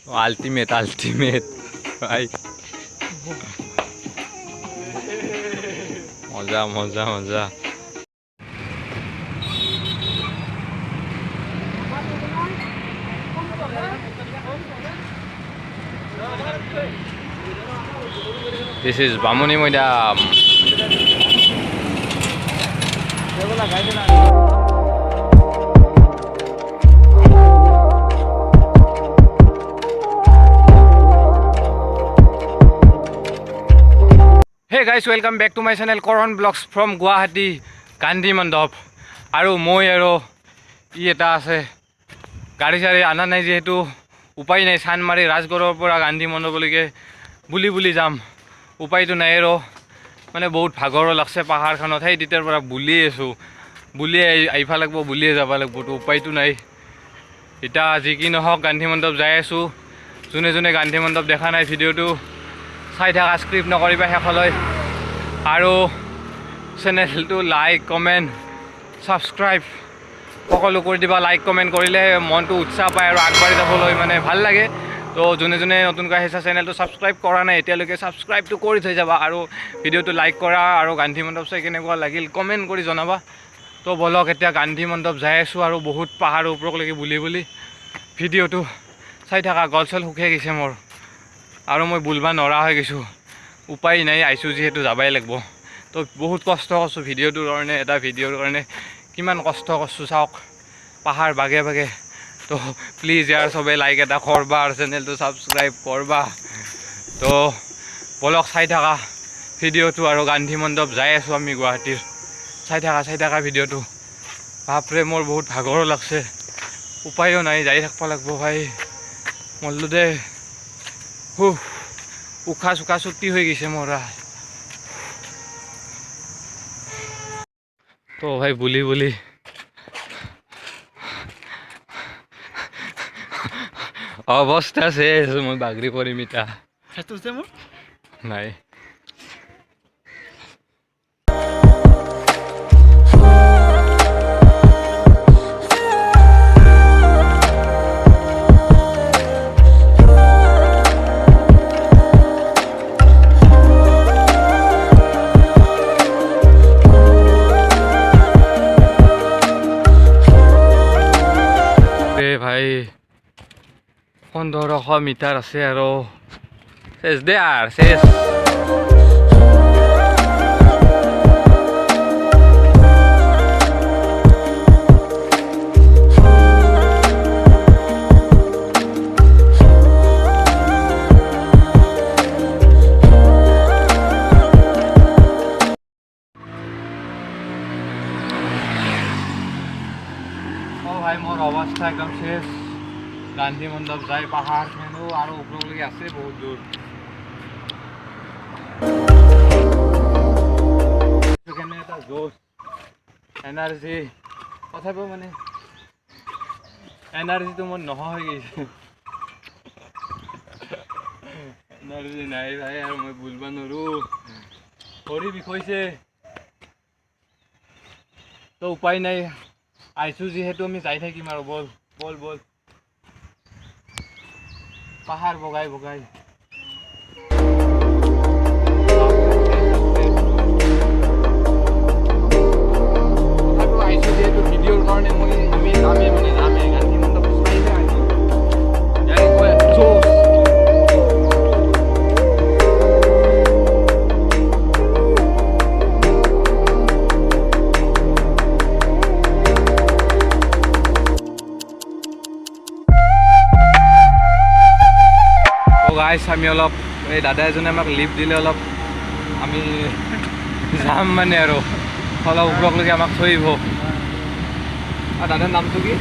Ultimate भाई मजा मजा मजा This is Bamuni Mandap. Hey guys, welcome back to my channel KARANVLOGS from Guwahati, Gandhi Mandap. Aru moi aro eta ase gari sari ana nai jehetu upai nai Sanmari Rajgoror pora Gandhi Mandapolike বুলি যাম উপায়টো নাই ৰ মানে বহুত ভাগৰ লাগছে পাহাৰখনত সেই দিনৰ পৰা বুলি আছো বুলি আইফা লাগব বুলি যাব লাগব তো উপায়টো নাই এটা আজি কি নহক গান্ধী মণ্ডপ যাই আছো জুনে জুনে গান্ধী মণ্ডপ দেখা নাই ভিডিওটো চাই থাকা স্ক্ৰিপ্ট নকৰিবা হেকলৈ আৰু চেনেলটো লাইক কমেন্ট সাবস্ক্ৰাইব সকলো কৰি দিবা লাইক কমেন্ট কৰিলে মনটো উৎসাহ পায় আৰু আগবাঢ়ি যাবলৈ মানে ভাল লাগে তো জুনে জুনে নতুনকৈ আহিছে চেনেলটো সাবস্ক্ৰাইব কৰা নাই এতিয়ালৈকে সাবস্ক্ৰাইবটো কৰি থৈ যাবা আৰু ভিডিওটো লাইক কৰা আৰু গান্ধী মণ্ডপ চাই কেনেকুৱা লাগিল কমেন্ট কৰি জনাবা তো বলক এতিয়া গান্ধী মণ্ডপ যাই আছো আৰু বহুত পাহাৰ ওপৰলৈকে বুলি ভিডিওটো চাই থাকা গলচল শুকাই গৈছে মোৰ আৰু মই বুলবা নৰা হৈ গৈছো উপায় নাই আইছো যেহেতু যাবাই লাগিব তো বহুত কষ্ট কৰিছো ভিডিওটোৰ কাৰণে এটা ভিডিওৰ কাৰণে কিমান কষ্ট কৰিছো চাওক পাহাৰ বাগে বাগে তো প্লিজ यार সবে লাইক এটা কৰবা আৰু চেনেলটো সাবস্ক্ৰাইব কৰবা তো বলক চাই থাকা ভিডিওটো আৰু গান্ধী মণ্ডপ যাই আছো আমি গুৱাহাটীৰ চাই থাকা ভিডিওটো বাপৰে মোৰ বহুত ভাগৰ লাগছে উপায়ও নাই যাই থাকবা লাগব ভাই মল্লু দে উখা চুকা ছুটি হৈ গৈছে মোৰা তো ভাই বুলি অবস্থা শেষ মই বাগৰি পৰিম ইটা নাই ভাই 1500 মিটাৰ আছে আৰু শেষ দে আৰু শেষ ভাই মোৰ অৱস্থা একদম শেষ গান্ধী মণ্ডপ যাই পাহাৰ খেলো আৰু ওপৰলৈকে আছে বহুত দূৰ এখানে এটা জোশ এনাৰ্জি তথাপিও মানে এনাৰ্জিটো মোৰ নোহোৱা হৈ গৈছে এনাৰ্জি নাই ভাই আৰু মই বুলবা নোৱাৰো ভৰি বিষাইছে তো উপায় নাই আইছো যেহেতু আমি যাই থাকিম আৰু বল পাহাড় বগাই আইছো যেহেতু ভিডিওর কারণে আমি নামে গান্ধী মণ্ডপ চাইলে আইছো গাইছ আমি অলপ এই দাদা এজনে আমাক লিফ্ট দিলে অলপ আমি যাম মানে আৰু অলপ ওপৰলৈকে আমাক থৈ আহিব আৰু দাদাৰ নামটো কি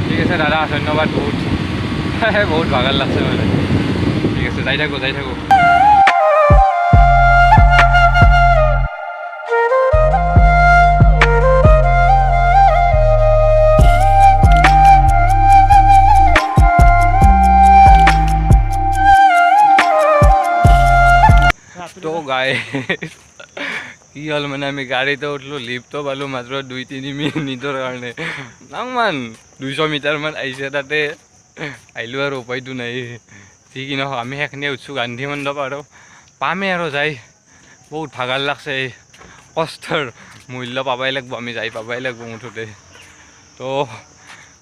ঠিক আছে দাদা ধন্যবাদ বহুত ভাগৰ লাগছে মানে ঠিক আছে যাই থাকো तो गाइस কি হ'ল মানে আমি গাড়ীতে উঠিলোঁ, লিফ্টটো পালোঁ মাত্ৰ 2-3 মিনিটৰ কাৰণে। ইমান 200 মিটাৰমান আহিছে, তাতে আহিলোঁ আৰু উপায়টো নাই। যি কি নহওক আমি সেইখিনি উঠছোঁ গান্ধী মণ্ডপ আৰু পামেই আৰু যাই। বহুত ভাগৰ লাগছে, এই কষ্টৰ মূল্য পাবাই লাগিব, আমি যাই পাবাই লাগিব মুঠতে। তো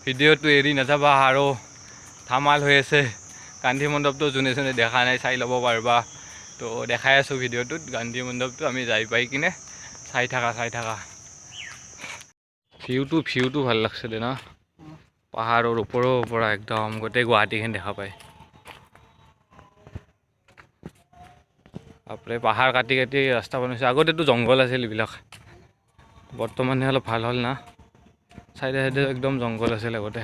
ভিডিঅ'টো এৰি নাযাবা আৰু ধামাল হৈ আছে। গান্ধী মণ্ডপটো যোনে যোনে দেখা নাই চাই ল'ব পাৰিবা। তো দেখাই আছোঁ ভিডিঅ'টোত গান্ধী মণ্ডপটো, আমি যাই পাই কিনে চাই থাকা। ভিউটো ভাল লাগছে দে না, পাহাৰৰ ওপৰৰ পৰা একদম গোটেই গুৱাহাটীখন দেখা পায়। বাপৰে পাহাৰ কাটি ৰাস্তা বনাইছে। আগতেতো জংঘল আছিল এইবিলাক, বৰ্তমানে অলপ ভাল হ'ল না। চাইডে একদম জংঘল আছিল আগতে।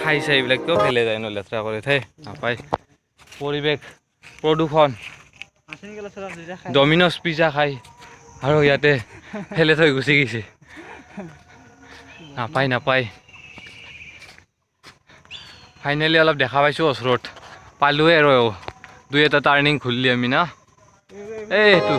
খাইছে এইবিলাক কিয় ফেলে যায় ন, লেতেৰা কৰি ঠাই নাপায়। পৰিৱেশ প্ৰদূষণ, ডমিন'জ পিজ্জা খাই আৰু ইয়াতে ফেলে থৈ গুচি গৈছে। নাপায়। ফাইনেলি অলপ দেখা পাইছোঁ ওচৰত, পালোৱে আৰু 2-এটা টাৰ্ণিং ঘূৰিলি আমি না। এইটো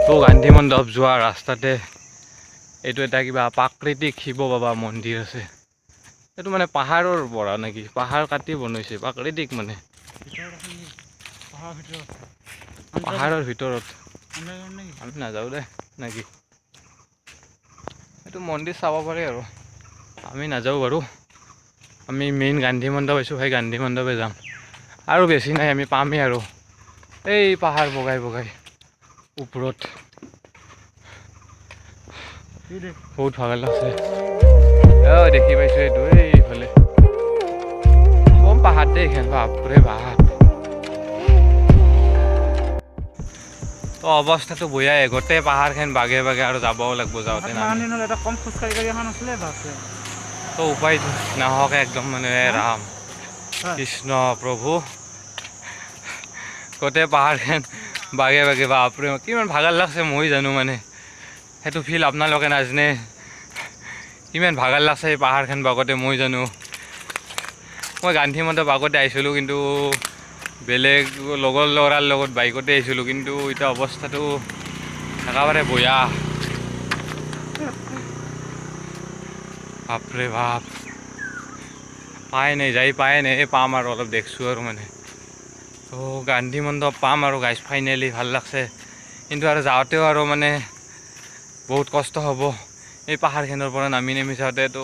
তো গান্ধী মণ্ডপ যোৱা ৰাস্তাতে এইটো এটা কিবা প্ৰাকৃতিক শিৱ বাবা মন্দিৰ আছে। এইটো মানে পাহাৰৰ পৰা নেকি, পাহাৰ কাটি বনাইছে, প্ৰাকৃতিক মানে পাহাৰৰ ভিতৰত। আমি নাযাওঁ দে নেকি, এইটো মন্দিৰ চাব পাৰি আৰু আমি নাযাওঁ বাৰু। আমি মেইন গান্ধী মণ্ডপ আছোঁ, সেই গান্ধী মণ্ডপে যাম। আৰু বেছি নাই, আমি পামেই আৰু এই পাহাৰ বগাই ওপৰত। বহুত ভাগৰ লাগছে। দেখি পাইছোঁ এইটো, এইফালে কম পাহাৰ দে এইখান, বাপৰে বাপ। তো অৱস্থাটো বয়াই, গোটেই পাহাৰখন বাগে আৰু যাবও লাগিব যাওঁতে। তো উপায় নাহক একদম মানে ৰাম কৃষ্ণ প্ৰভু, গোটেই পাহাৰখন বাগে বাপৰে কিমান ভাগৰ লাগছে মই জানো। মানে সেইটো ফিল আপোনালোকে নাজানে, কিমান ভাগৰ লাগছে এই পাহাৰখন বাগতে মই জানো। মই গান্ধী মণ্ডপ আগতে আহিছিলোঁ, কিন্তু বেলেগ লগৰ ল'ৰাৰ লগত বাইকতে আহিছিলোঁ, কিন্তু এতিয়া অৱস্থাটো একেবাৰে বয়া। বাপৰে বাপ, যাই পাই নাই, পাম আৰু অলপ দেখছোঁ আৰু মানে। তো গান্ধী মণ্ডপ পাম আৰু গাইজ ফাইনেলি, ভাল লাগছে। কিন্তু আৰু যাওঁতেও আৰু মানে বহুত কষ্ট হ'ব এই পাহাৰখনৰ পৰা নামি যাওঁতে। তো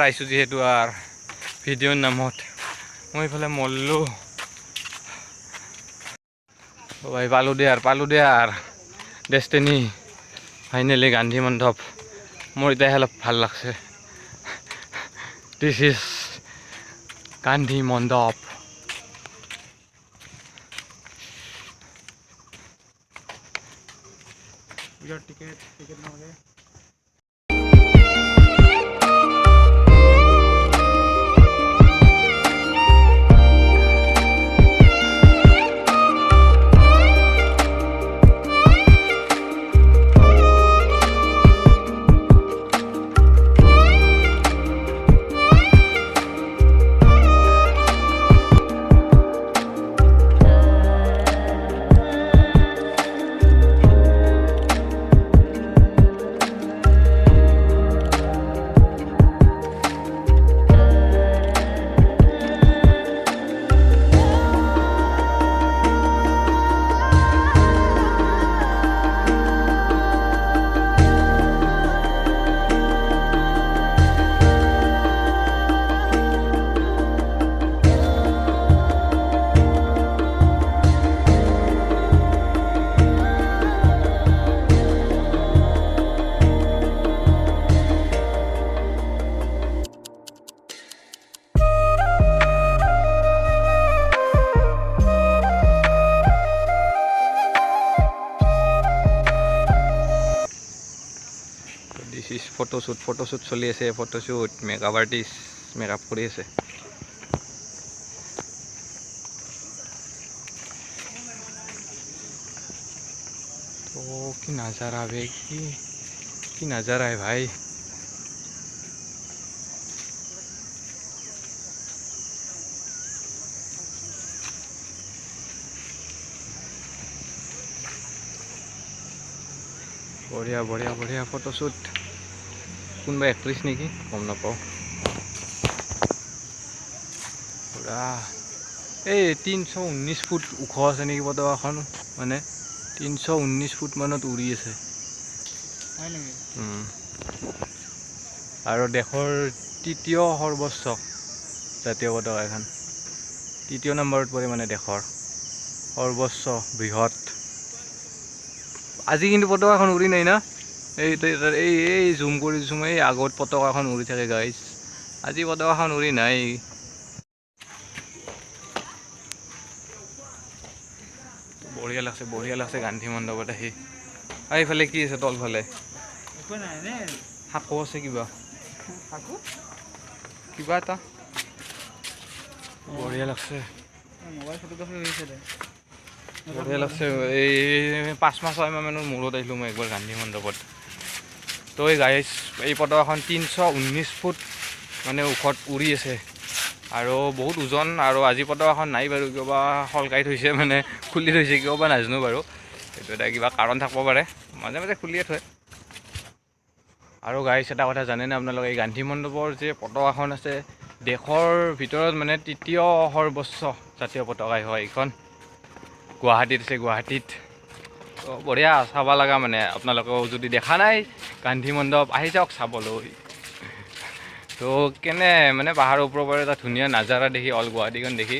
আহিছোঁ যিহেতু ভিডিঅ'ৰ নামত মই এইফালে মল্লোঁ। ভাই পালোঁ দে ডেষ্টিনি ফাইনেলি গান্ধী মণ্ডপ। মোৰ এতিয়া অলপ ভাল লাগছে। দিছ ইজ গান্ধী মণ্ডপ। টিকেট নহ'লে ফটোশ্বুট চলি আছে ফটোশ্বুট মেকআপ আৰ্টিষ্ট মেকআপ কৰি আছে तो की नज़ारा है की नज़ारा है भाई बढ़िया बढ़िया बढ़िया फोटोशूट कोनबा एक्ट्रेस नेকি गम नापाও पूरा ए 319 फुट उख আছে নেকি পতাকাখন মানে 319 फुट माনত উৰি আছে হয় নেকি আৰু দেশৰ তৃতীয় সৰ্বোচ্চ জাতীয় পতাকা এখন তৃতীয় নম্বৰত পৰে মানে দেশৰ সৰ্বোচ্চ বৃহৎ আজি কিন্তু পতাকাখন উৰি নাই না এই জুম কৰি দিছো মই আগত পতাকাখন উৰি থাকে গাইস আজি পতাকাখন উৰি নাই बढ़िया लगसे गांधी मंडपत आহি এইফালে কি আছে তলফালে একো নাই নে হাকো আছে কিবা হাকো কিবা এটা बढ़िया लगसे মোবাইল ফটোগ্ৰাফি হৈছে দে बढ़िया लगसे এই 5 মাহ 6 মাহ মানৰ মূৰত আহিলো মই একবাৰ গান্ধী মণ্ডপত তো এই গাইস এই পতাকাখন 319 ফুট মানে উখত উৰি আছে আৰু বহুত ওজন আৰু আজি পতাকাখন নাই বাৰু কিবা হলকাই থৈছে মানে খুলি থৈছে কিবা নাজানো বাৰু এটো এটা কিবা কাৰণ থাকিব পাৰে মাজে মাজে খুলিয়ে থয় আৰু গাইস এটা কথা জানেন আপোনালোকে এই গান্ধী মণ্ডপৰ যে পতাকাখন আছে দেশৰ ভিতৰত মানে তৃতীয় সৰ্বোচ্চ জাতীয় পতাকা হয় এইখন গুৱাহাটীত আছে গুৱাহাটীত তো বঢ়িয়া চাব লাগা মানে আপোনালোকেও যদি দেখা নাই গান্ধী মণ্ডপ আহি যাওক চাবলৈ তো কেনে মানে পাহাৰৰ ওপৰৰ পৰা এটা ধুনীয়া নজাৰা দেখি অল গুৱাহাটীখন দেখি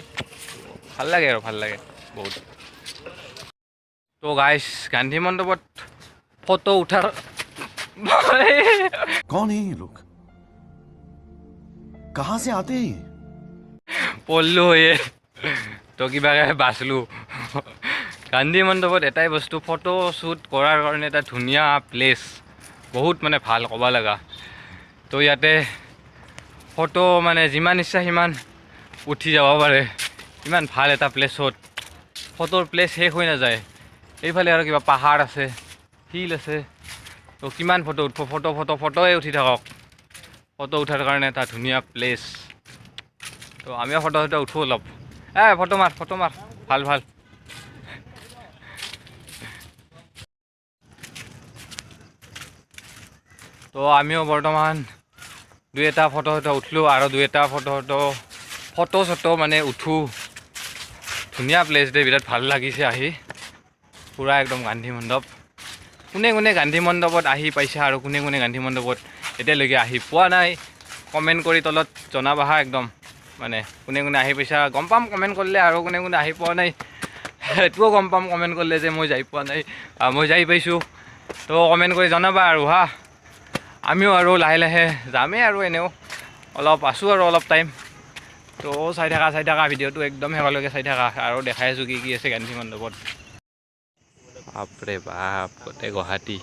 ভাল লাগে আৰু ভাল লাগে বহুত তো গাইস গান্ধী মণ্ডপত ফটো উঠাৰ कौन है ये लोग कहां से आते हैं পল্লু হয়ে তো কিবাকে বাছলো গান্ধী মণ্ডপত এটাই বস্তু ফটো শ্বুট কৰাৰ কাৰণে এটা ধুনীয়া প্লেচ বহুত মানে ভাল ক'ব লগা তো ইয়াতে ফটো মানে যিমান ইচ্ছা সিমান উঠি যাব পাৰে ইমান ভাল এটা প্লেছত ফটোৰ প্লেচ শেষ হৈ নাযায় এইফালে আৰু কিবা পাহাৰ আছে হিল আছে তো কিমান ফটো উঠব ফটোয়ে উঠি থাকক ফটো উঠাৰ কাৰণে এটা ধুনীয়া প্লেচ তো আমিও ফটো উঠো অলপ ফটো মাৰ ভাল ভাল তো আমিও বৰ্তমান দুই এটা ফটো উঠলো আৰু দুই এটা ফটো মানে উঠো ধুনীয়া প্লেচ দে বিৰাট ভাল লাগিছে আহি পুৰা একদম গান্ধী মণ্ডপ কোনে কোনে গান্ধী মণ্ডপত আহি পাইছে আৰু কোনে কোনে গান্ধী মণ্ডপত এতিয়ালৈকে আহি পোৱা নাই কমেণ্ট কৰি তলত জনাবা একদম মানে কোনে কোনে আহি পাইছা গম পাম কমেণ্ট কৰিলে আৰু কোনে কোনে আহি পোৱা নাই এটোও গম পাম কমেণ্ট কৰিলে যে মই যাই পোৱা নাই মই যাই পাইছোঁ তো কমেণ্ট কৰি জনাবা আৰু আমিও আৰু লাহে লাহে যামেই আৰু এনেও অলপ আছোঁ আৰু অলপ টাইম তো চাই থাকা ভিডিঅ'টো একদম শেষলৈকে চাই থাকা আৰু দেখাই আছোঁ কি আছে গান্ধী মণ্ডপত বাপৰে বাপ গোটেই গুৱাহাটী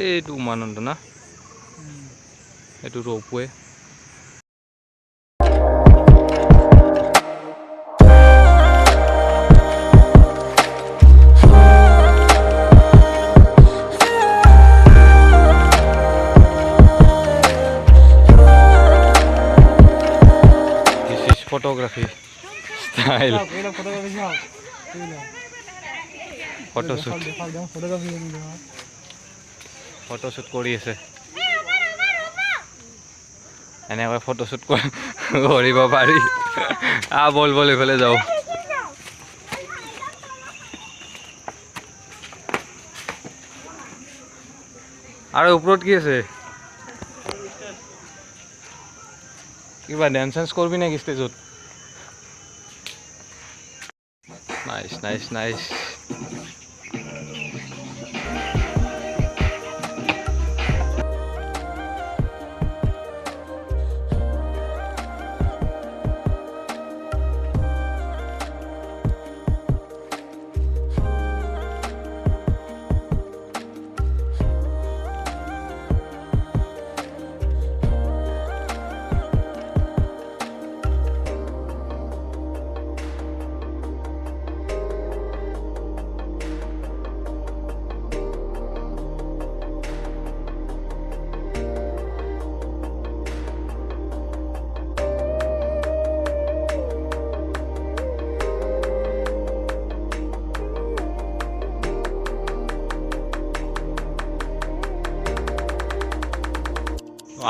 এইটো উমানন্দ না এইটো ৰৌপৱে photography style photoshoot কৰি আছে এনেকৈ ফটোশ্বুট কৰিব পাৰি বল এইফালে যাও আৰু ওপৰত কি আছে কিবা ডান্স কৰবি নেকি ষ্টেজত নাইস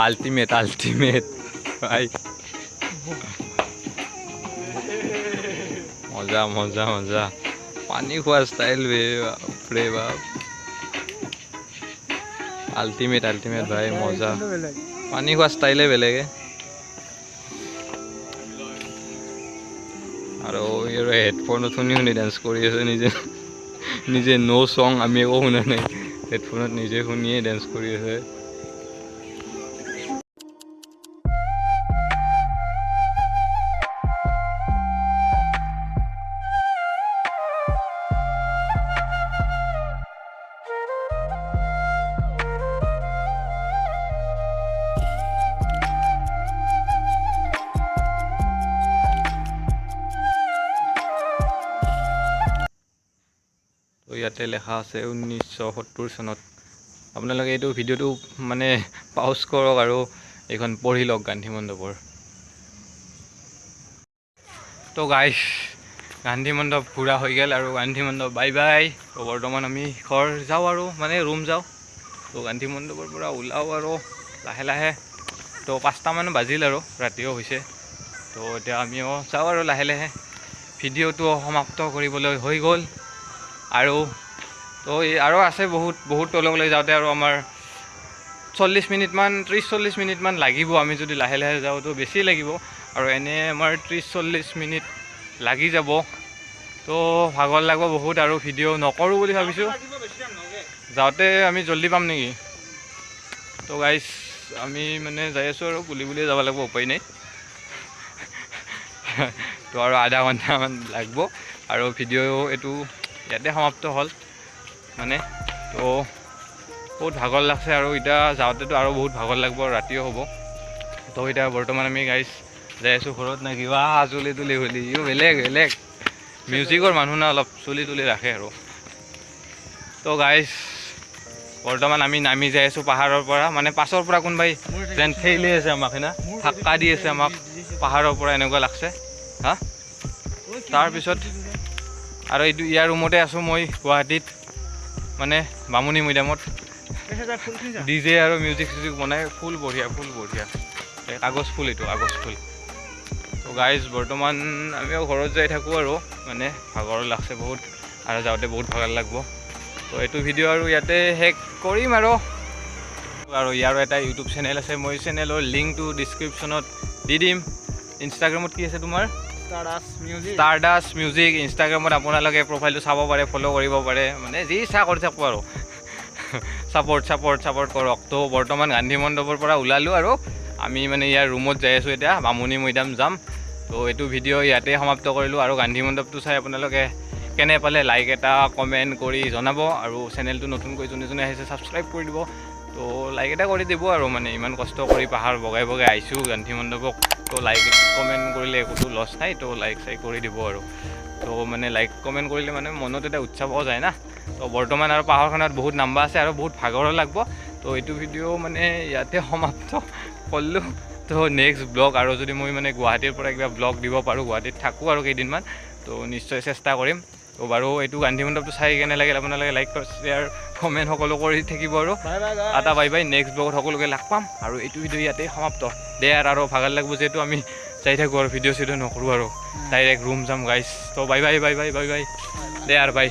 আল্টিমেট ভাই মজা মজা মজা পানী খোৱা ষ্টাইল বাপৰে বাপ আল্টিমেট ভাই মজা পানী খোৱা ষ্টাইলে বেলেগে আৰু হেডফোনত শুনি ডান্স কৰি আছে নিজে নো সং আমি একো শুনা নাই হেডফোনত নিজে শুনিয়ে ডান্স কৰি আছে তো ইয়াতে লেখা আছে 1970 চনত আপোনালোকে এইটো ভিডিঅ'টো মানে পাউজ কৰক আৰু এইখন পঢ়ি লওক গান্ধী মণ্ডপৰ তো গাইছ গান্ধী মণ্ডপ ঘূৰা হৈ গ'ল আৰু গান্ধী মণ্ডপ বাই বাই তো বৰ্তমান আমি ঘৰ যাওঁ আৰু মানে ৰুম যাওঁ তো গান্ধী মণ্ডপৰ পৰা ওলাওঁ আৰু লাহে লাহে তো 5টামান বাজিল আৰু ৰাতিও হৈছে তো এতিয়া আমিও যাওঁ আৰু লাহে লাহে ভিডিঅ'টো সমাপ্ত কৰিবলৈ হৈ গ'ল আৰু তো আৰু আছে বহুত তললৈ যাওঁতে আৰু আমাৰ 30 মিনিটমান লাগিব আমি যদি লাহে লাহে যাওঁ তো বেছি লাগিব আৰু এনে আমাৰ 30-40 মিনিট লাগি যাব তো ভাগৰ লাগিব বহুত আৰু ভিডিঅ' নকৰোঁ বুলি ভাবিছোঁ যাওঁতে আমি জল্দি পাম নেকি তো গাইছ আমি মানে যাই আছোঁ আৰু বুলিয়ে যাব লাগিব উপায় নাই তো আৰু আধা ঘণ্টামান লাগিব আৰু ভিডিঅ' এইটো ইয়াতে সমাপ্ত হ'ল মানে তো বহুত ভাগৰ লাগছে আৰু এতিয়া যাওঁতেতো আৰু বহুত ভাগৰ লাগিব ৰাতিও হ'ব তো এতিয়া বৰ্তমান আমি গাইছ যাই আছোঁ ঘৰত না কিবা চুলি তুলি হ'লি বেলেগ মিউজিকৰ মানুহ না অলপ চুলি তুলি ৰাখে আৰু তো গাইছ বৰ্তমান আমি নামি যাই আছোঁ পাহাৰৰ পৰা মানে পাছৰ পৰা কোনোবাই যেন ঠেলি আছে আমাক না ধাক্কা দি আছে আমাক পাহাৰৰ পৰা এনেকুৱা লাগছে হা তাৰপিছত আৰু এইটো ইয়াৰ ৰুমতে আছোঁ মই গুৱাহাটীত মানে বামুণী মৈদামত ডিজে আৰু মিউজিক বনাই ফুল বঢ়িয়া কাগজ ফুল এইটো কাগজ ফুল তো গাইজ বৰ্তমান আমিও ঘৰত যাই থাকোঁ আৰু মানে ভাগৰ লাগছে বহুত আৰু যাওঁতে বহুত ভাগৰ লাগিব তো এইটো ভিডিঅ' আৰু ইয়াতে শেষ কৰিম আৰু ইয়াৰো এটা ইউটিউব চেনেল আছে মই চেনেলৰ লিংকটো ডিছক্ৰিপশ্যনত দি দিম ইনষ্টাগ্ৰামত কি আছে তোমাৰ ষ্টাৰডাষ্ট মিউজিক ইনষ্টাগ্ৰামত আপোনালোকে প্ৰফাইলটো চাব পাৰে ফ'ল' কৰিব পাৰে মানে যি ইচ্ছা কৰি থাকোঁ আৰু ছাপৰ্ট কৰক তো বৰ্তমান গান্ধী মণ্ডপৰ পৰা ওলালোঁ আৰু আমি মানে ইয়াৰ ৰুমত যাই আছোঁ এতিয়া বামুণী মৈদাম যাম তো এইটো ভিডিঅ' ইয়াতে সমাপ্ত কৰিলোঁ আৰু গান্ধী মণ্ডপটো চাই আপোনালোকে কেনে পালে লাইক এটা কমেণ্ট কৰি জনাব আৰু চেনেলটো নতুনকৈ যোনে আহিছে ছাবস্ক্ৰাইব কৰি দিব তো লাইক এটা কৰি দিব আৰু মানে ইমান কষ্ট কৰি পাহাৰ বগাই আহিছোঁ গান্ধী মণ্ডপক তো লাইক কমেণ্ট কৰিলে একোতো লছ নাই তো লাইক কৰি দিব আৰু তো মানে লাইক কমেণ্ট কৰিলে মানে মনত এটা উৎসাহ পোৱা যায় না তো বৰ্তমান আৰু পাহাৰখনত বহুত নাম্বাৰ আছে আৰু বহুত ভাগৰো লাগিব তো এইটো ভিডিঅ' মানে ইয়াতে সমাপ্ত কৰিলোঁ তো নেক্সট ব্লগ আৰু যদি মই মানে গুৱাহাটীৰ পৰা কিবা ব্লগ দিব পাৰোঁ গুৱাহাটীত থাকোঁ আৰু কেইদিনমান তো নিশ্চয় চেষ্টা কৰিম তো বাৰু এইটো গান্ধী মণ্ডপটো চাই কেনে লাগিল আপোনালোকে লাইক শ্বেয়াৰ কমেণ্ট সকলো কৰি থাকিব আৰু এটা বাই বাই নেক্সট ব্লগত সকলোকে লগ পাম আৰু এইটো ভিডিঅ' ইয়াতে সমাপ্ত দে আৰু ভাগৰ লাগিব যিহেতু আমি যাই থাকোঁ আৰু ভিডিঅ' নকৰোঁ আৰু ডাইৰেক্ট ৰুম যাম গাইছ তো বাই বাই দে আৰু বাই